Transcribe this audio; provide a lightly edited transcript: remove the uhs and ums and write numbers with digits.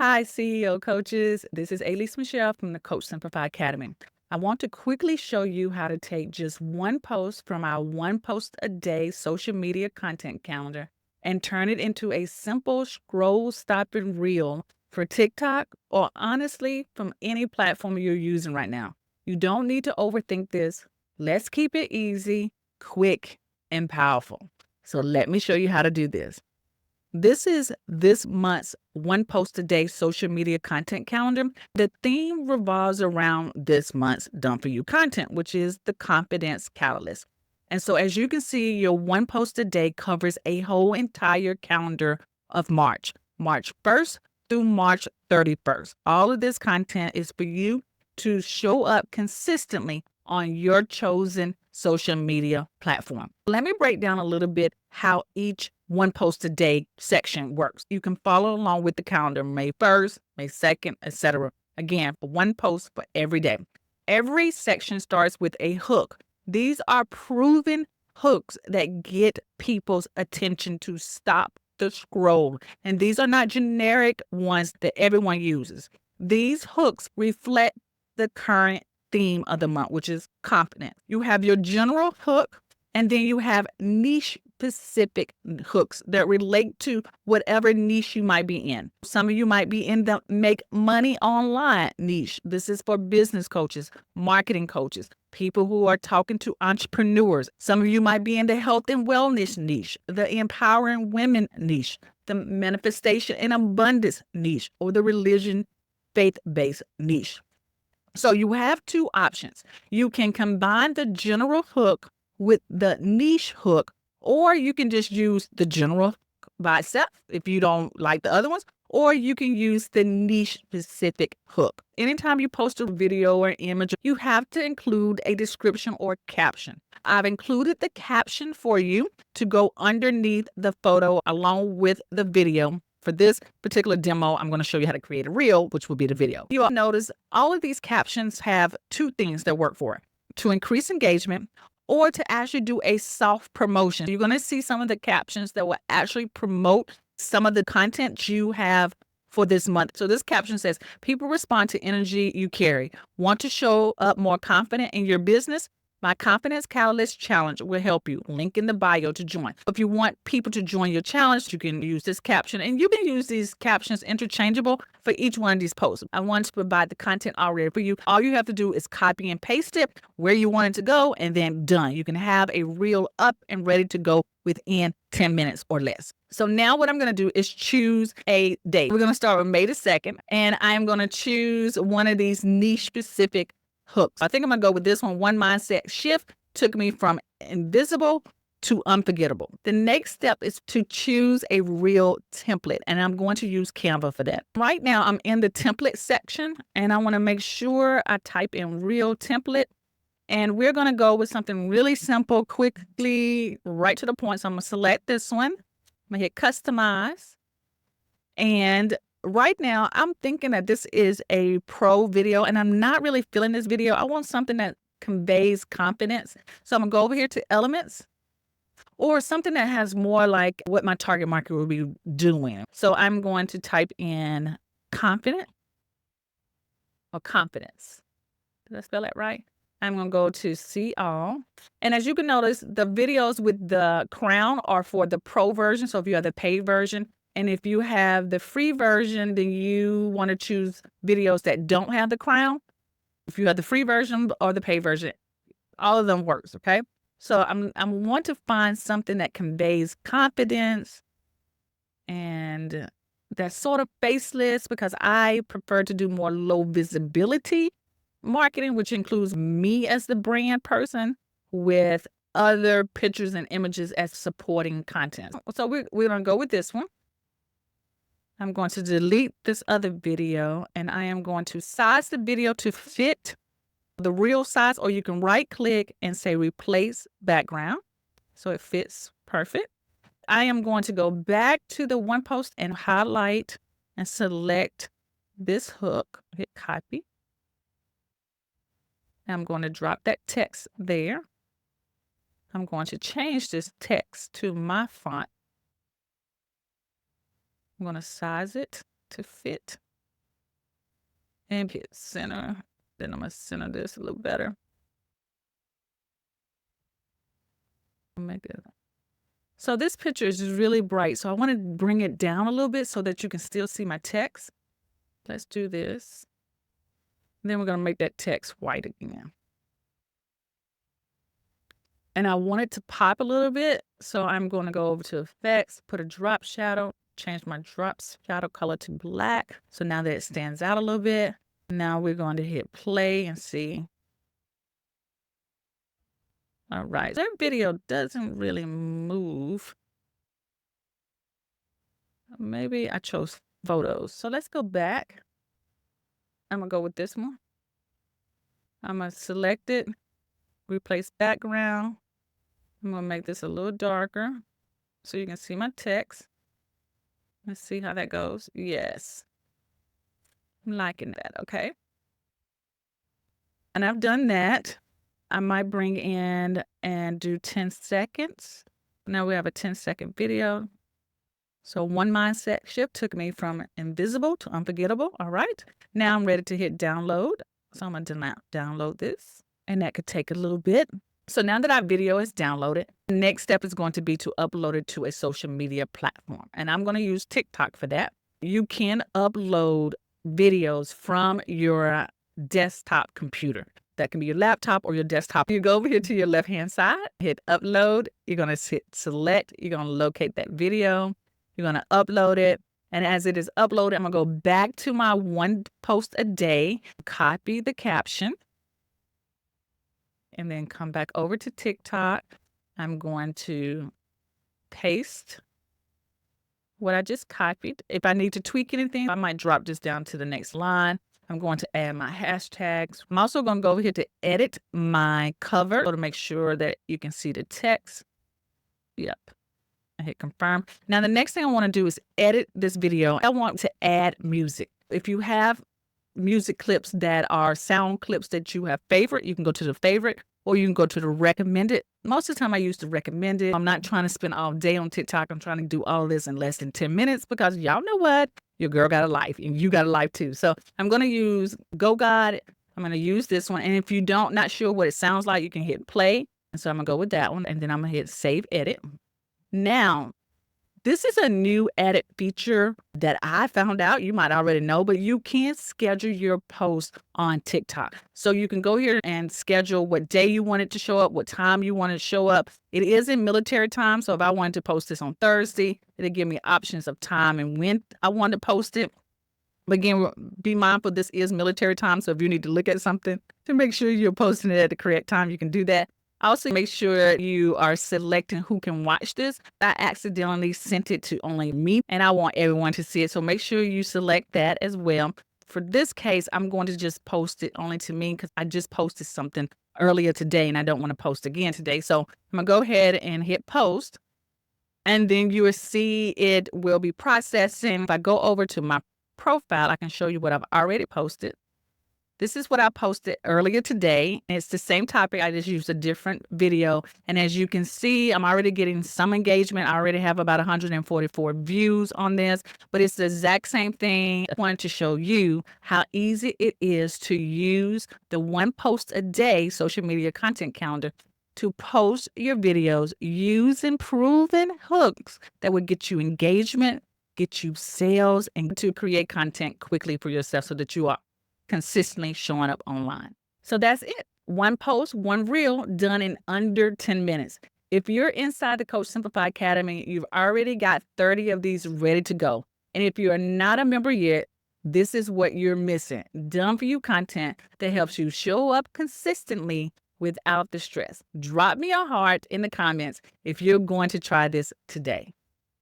Hi, CEO coaches. This is Alease Michelle from the Coach Simplify Academy. I want to quickly show you how to take just one post from our one post a day social media content calendar and turn it into a simple scroll stopping reel for TikTok or honestly from any platform you're using right now. You don't need to overthink this. Let's keep it easy, quick, and powerful. So let me show you how to do this. This is this month's one post a day social media content calendar. The theme revolves around this month's done for you content, which is the confidence catalyst. And so, as you can see, your one post a day covers a whole entire calendar of March 1st through March 31st. All of this content is for you to show up consistently on your chosen social media platform. Let me break down a little bit how each one post a day section works. You can follow along with the calendar May 1st, May 2nd, etc. Again, one post for every day. Every section starts with a hook. These are proven hooks that get people's attention to stop the scroll. And these are not generic ones that everyone uses. These hooks reflect the current theme of the month, which is confidence. You have your general hook, and then you have niche specific hooks that relate to whatever niche you might be in. Some of you might be in the make money online niche. This is for business coaches, marketing coaches, people who are talking to entrepreneurs. Some of you might be in the health and wellness niche, the empowering women niche, the manifestation and abundance niche, or the religion faith-based niche. So you have two options. You can combine the general hook with the niche hook, or you can just use the general hook by itself if you don't like the other ones, or you can use the niche specific hook. Anytime you post a video or image, you have to include a description or caption. I've included the caption for you to go underneath the photo along with the video. For this particular demo, I'm going to show you how to create a reel, which will be the video. You'll notice all of these captions have two things that work for it: to increase engagement or to actually do a soft promotion. You're going to see some of the captions that will actually promote some of the content you have for this month. So this caption says, people respond to energy you carry. Want to show up more confident in your business? My Confidence Catalyst Challenge will help you. Link in the bio to join. If you want people to join your challenge, you can use this caption, and you can use these captions interchangeable for each one of these posts. I want to provide the content already for you. All you have to do is copy and paste it where you want it to go, and then done. You can have a reel up and ready to go within 10 minutes or less. So now what I'm going to do is choose a date. We're going to start with May the 2nd, and I'm going to choose one of these niche specific hooks. I think I'm going to go with this one. One mindset shift took me from invisible to unforgettable. The next step is to choose a real template, and I'm going to use Canva for that. Right now, I'm in the template section, and I want to make sure I type in real template. And we're going to go with something really simple, quickly, right to the point. So I'm going to select this one. I'm going to hit customize. And right now, I'm thinking that this is a pro video, and I'm not really feeling this video. I want something that conveys confidence. So I'm going to go over here to elements, or something that has more like what my target market will be doing. So I'm going to type in confident or confidence. Did I spell that right? I'm going to go to see all. And as you can notice, the videos with the crown are for the pro version. So if you have the paid version, and if you have the free version, then you want to choose videos that don't have the crown. If you have the free version or the paid version, all of them works, okay? So I want to find something that conveys confidence and that's sort of faceless, because I prefer to do more low visibility marketing, which includes me as the brand person with other pictures and images as supporting content. So we're going to go with this one. I'm going to delete this other video, and I am going to size the video to fit the real size, or you can right click and say replace background. So it fits perfect. I am going to go back to the one post and highlight and select this hook, hit copy. I'm going to drop that text there. I'm going to change this text to my font. I'm going to size it to fit. and hit center. Then I'm gonna center this a little better. Make it. So this picture is really bright. So I want to bring it down a little bit so that you can still see my text. Let's do this. Then we're gonna make that text white again. And I want it to pop a little bit. So I'm going to go over to effects, put a drop shadow, change my drop shadow color to black. So now that it stands out a little bit, now we're going to hit play and see. All right, that video doesn't really move. Maybe I chose photos. So let's go back. I'm gonna go with this one. I'm gonna select it, replace background. I'm gonna make this a little darker so you can see my text. Let's see how that goes. Yes. I'm liking that, okay? And I've done that. I might bring in and do 10 seconds. Now we have a 10-second video. So one mindset shift took me from invisible to unforgettable. All right. Now I'm ready to hit download. So I'm going to download this. And that could take a little bit. So now that our video is downloaded, the next step is going to be to upload it to a social media platform. And I'm going to use TikTok for that. You can upload videos from your desktop computer. That can be your laptop or your desktop. You go over here to your left-hand side, hit upload. You're going to hit select. You're going to locate that video. You're going to upload it. And as it is uploaded, I'm going to go back to my one post a day, copy the caption, and then come back over to TikTok. I'm going to paste what I just copied. If I need to tweak anything, I might drop this down to the next line. I'm going to add my hashtags. I'm also going to go over here to edit my cover to make sure that you can see the text. Yep. I hit confirm. Now, the next thing I want to do is edit this video. I want to add music. If you have music clips that are sound clips that you have favorite, you can go to the favorite or you can go to the recommended. Most of the time I use the recommended. I'm not trying to spend all day on TikTok. I'm trying to do all this in less than 10 minutes because y'all know what? Your girl got a life and you got a life too. So I'm going to use Go God. I'm going to use this one. And if you not sure what it sounds like, you can hit play. And so I'm going to go with that one. And then I'm going to hit save edit. Now, this is a new added feature that I found out. You might already know, but you can schedule your post on TikTok. So you can go here and schedule what day you want it to show up, what time you want it to show up. It is in military time. So if I wanted to post this on Thursday, it'll give me options of time and when I want to post it. But again, be mindful, this is military time. So if you need to look at something to make sure you're posting it at the correct time, you can do that. Also, make sure you are selecting who can watch this. I accidentally sent it to only me, and I want everyone to see it. So make sure you select that as well. For this case, I'm going to just post it only to me because I just posted something earlier today, and I don't want to post again today. So I'm going to go ahead and hit post, and then you will see it will be processing. If I go over to my profile, I can show you what I've already posted. This is what I posted earlier today. It's the same topic. I just used a different video. And as you can see, I'm already getting some engagement. I already have about 144 views on this, but it's the exact same thing. I wanted to show you how easy it is to use the one post a day social media content calendar to post your videos using proven hooks that would get you engagement, get you sales, and to create content quickly for yourself so that you are consistently showing up online. So that's it. One post, one reel done in under 10 minutes. If you're inside the Coach Simplify Academy, you've already got 30 of these ready to go. And if you are not a member yet, this is what you're missing. Done for you content that helps you show up consistently without the stress. Drop me a heart in the comments if you're going to try this today.